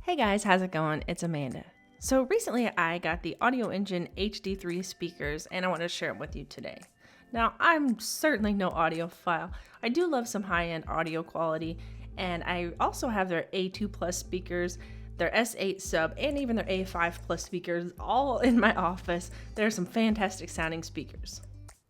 Hey guys, how's it going? It's Amanda. So recently I got the AudioEngine HD3 speakers and I want to share them with you today. Now, I'm certainly no audiophile. I do love some high-end audio quality, and I also have their A2 Plus speakers, their S8 sub, and even their A5 Plus speakers all in my office. There are some fantastic sounding speakers.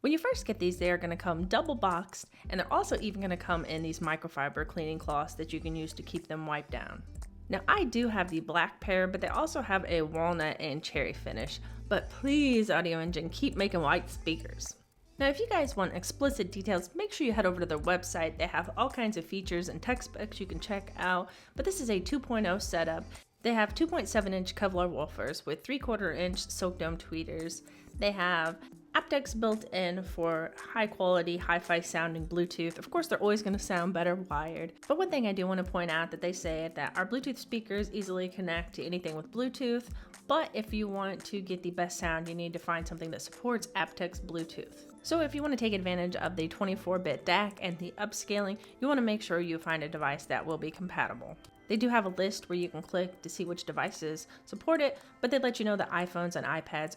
When you first get these, they are going to come double boxed, and they're also even going to come in these microfiber cleaning cloths that you can use to keep them wiped down. Now, I do have the black pair, but they also have a walnut and cherry finish. But please, AudioEngine, keep making white speakers. Now, if you guys want explicit details, make sure you head over to their website. They have all kinds of features and tech specs you can check out. But this is a 2.0 setup. They have 2.7-inch Kevlar woofers with 3/4-inch silk dome tweeters. They have aptX built in for high quality, hi-fi sounding Bluetooth. Of course, they're always going to sound better wired. But one thing I do want to point out that they say that our Bluetooth speakers easily connect to anything with Bluetooth. But if you want to get the best sound, you need to find something that supports aptX Bluetooth. So if you want to take advantage of the 24-bit DAC and the upscaling, you want to make sure you find a device that will be compatible. They do have a list where you can click to see which devices support it, but they let you know that iPhones and iPads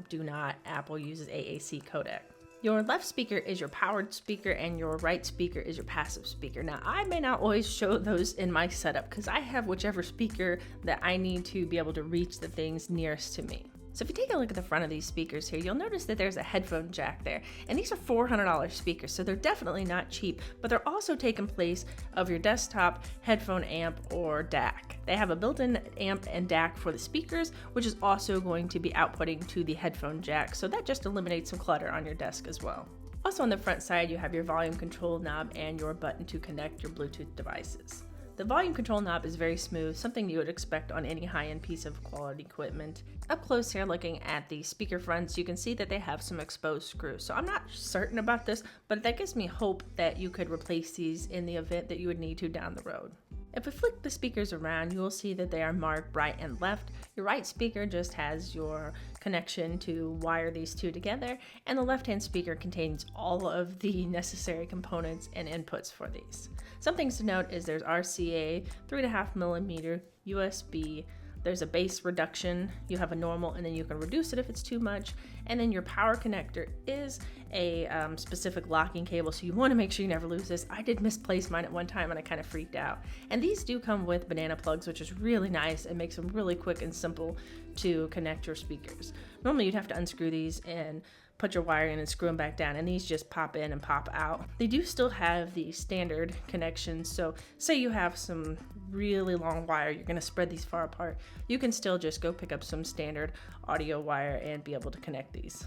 do not. Apple uses AAC codec. Your left speaker is your powered speaker and your right speaker is your passive speaker. Now, I may not always show those in my setup because I have whichever speaker that I need to be able to reach the things nearest to me. So if you take a look at the front of these speakers here, you'll notice that there's a headphone jack there. And these are $400 speakers, so they're definitely not cheap, but they're also taking place of your desktop headphone amp or DAC. They have a built-in amp and DAC for the speakers, which is also going to be outputting to the headphone jack, so that just eliminates some clutter on your desk as well. Also on the front side, you have your volume control knob and your button to connect your Bluetooth devices. The volume control knob is very smooth, something you would expect on any high-end piece of quality equipment. Up close here, looking at the speaker fronts, you can see that they have some exposed screws. So I'm not certain about this, but that gives me hope that you could replace these in the event that you would need to down the road. If we flip the speakers around, you will see that they are marked right and left. Your right speaker just has your connection to wire these two together, and the left-hand speaker contains all of the necessary components and inputs for these. Some things to note is there's RCA, 3.5mm, USB, there's a bass reduction, you have a normal, and then you can reduce it if it's too much, and then your power connector is a specific locking cable, so you want to make sure you never lose this. I did misplace mine at one time and I kind of freaked out. And these do come with banana plugs, which is really nice and makes them really quick and simple to connect your speakers. Normally you'd have to unscrew these and put your wire in and screw them back down, and these just pop in and pop out. They do still have the standard connections, so say you have some really long wire, you're gonna spread these far apart, you can still just go pick up some standard audio wire and be able to connect these.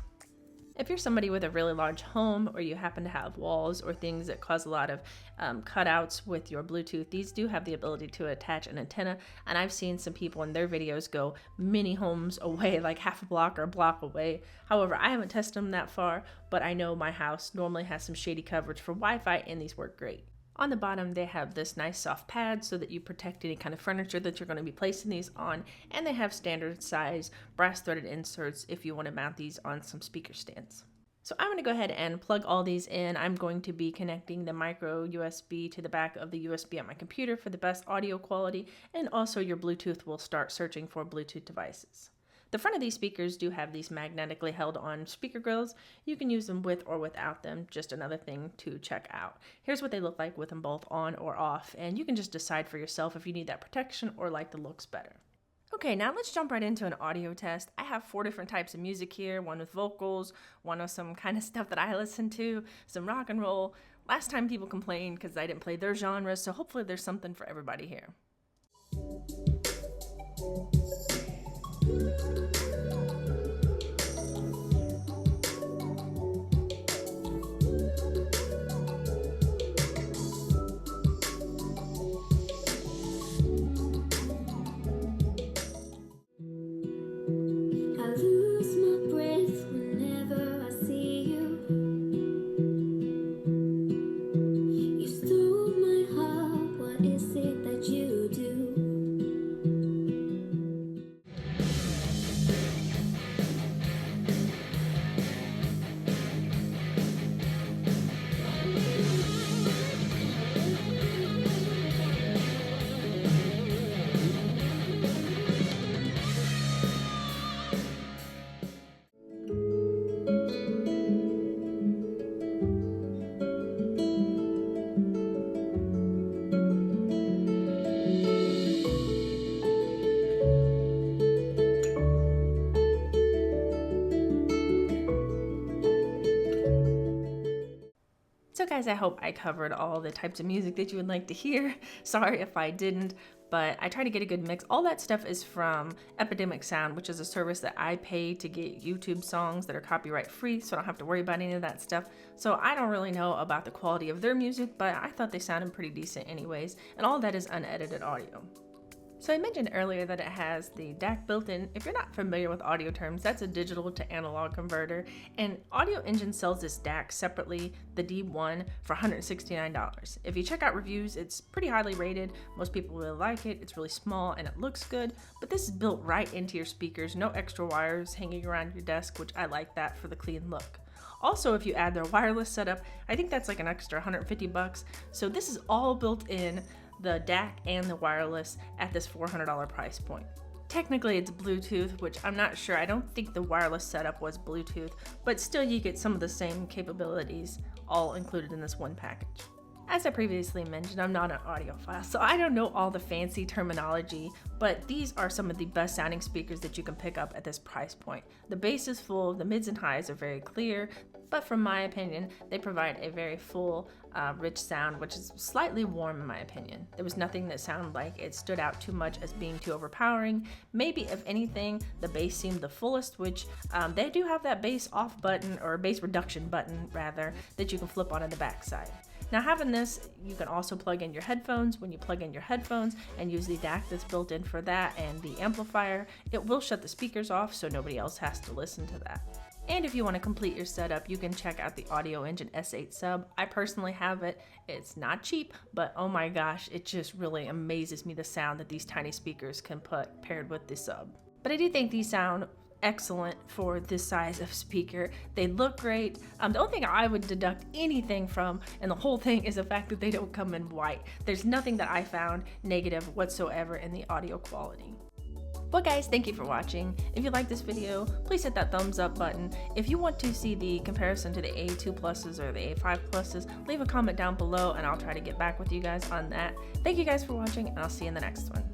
If you're somebody with a really large home, or you happen to have walls or things that cause a lot of cutouts with your Bluetooth, these do have the ability to attach an antenna, and I've seen some people in their videos go many homes away, like half a block or a block away. However, I haven't tested them that far, but I know my house normally has some shady coverage for Wi-Fi, and these work great. On the bottom, they have this nice soft pad so that you protect any kind of furniture that you're going to be placing these on, and they have standard size brass threaded inserts if you want to mount these on some speaker stands. So I'm going to go ahead and plug all these in. I'm going to be connecting the micro USB to the back of the USB on my computer for the best audio quality, and also your Bluetooth will start searching for Bluetooth devices. The front of these speakers do have these magnetically held on speaker grills. You can use them with or without them, just another thing to check out. Here's what they look like with them both on or off, and you can just decide for yourself if you need that protection or like the looks better. Okay, now let's jump right into an audio test. I have 4 different types of music here, one with vocals, one with some kind of stuff that I listen to, some rock and roll. Last time people complained because I didn't play their genres, so hopefully there's something for everybody here. So guys, I hope I covered all the types of music that you would like to hear. Sorry if I didn't, but I try to get a good mix. All that stuff is from Epidemic Sound, which is a service that I pay to get YouTube songs that are copyright free, so I don't have to worry about any of that stuff. So I don't really know about the quality of their music, but I thought they sounded pretty decent anyways, and all that is unedited audio. So I mentioned earlier that it has the DAC built in. If you're not familiar with audio terms, that's a digital to analog converter, and AudioEngine sells this DAC separately, the D1, for $169. If you check out reviews, it's pretty highly rated. Most people really like it. It's really small and it looks good, but this is built right into your speakers, no extra wires hanging around your desk, which I like that for the clean look. Also, if you add their wireless setup, I think that's like an extra 150 bucks. So this is all built in, the DAC and the wireless, at this $400 price point. Technically it's Bluetooth, which I'm not sure. I don't think the wireless setup was Bluetooth, but still you get some of the same capabilities all included in this one package. As I previously mentioned, I'm not an audiophile, so I don't know all the fancy terminology, but these are some of the best sounding speakers that you can pick up at this price point. The bass is full, the mids and highs are very clear, but from my opinion, they provide a very full, rich sound, which is slightly warm in my opinion. There was nothing that sounded like it stood out too much as being too overpowering. Maybe, if anything, the bass seemed the fullest, which they do have that bass off button, or bass reduction button rather, that you can flip on the back side. Now having this, you can also plug in your headphones. When you plug in your headphones and use the DAC that's built in for that and the amplifier, it will shut the speakers off so nobody else has to listen to that. And if you want to complete your setup, you can check out the AudioEngine S8 sub. I personally have it. It's not cheap, but oh my gosh, it just really amazes me the sound that these tiny speakers can put paired with the sub. But I do think these sound excellent for this size of speaker. They look great. The only thing I would deduct anything from, and the whole thing, is the fact that they don't come in white. There's nothing that I found negative whatsoever in the audio quality. But guys, thank you for watching. If you like this video, please hit that thumbs up button. If you want to see the comparison to the A2 Pluses or the A5 Pluses, leave a comment down below and I'll try to get back with you guys on that. Thank you guys for watching, and I'll see you in the next one.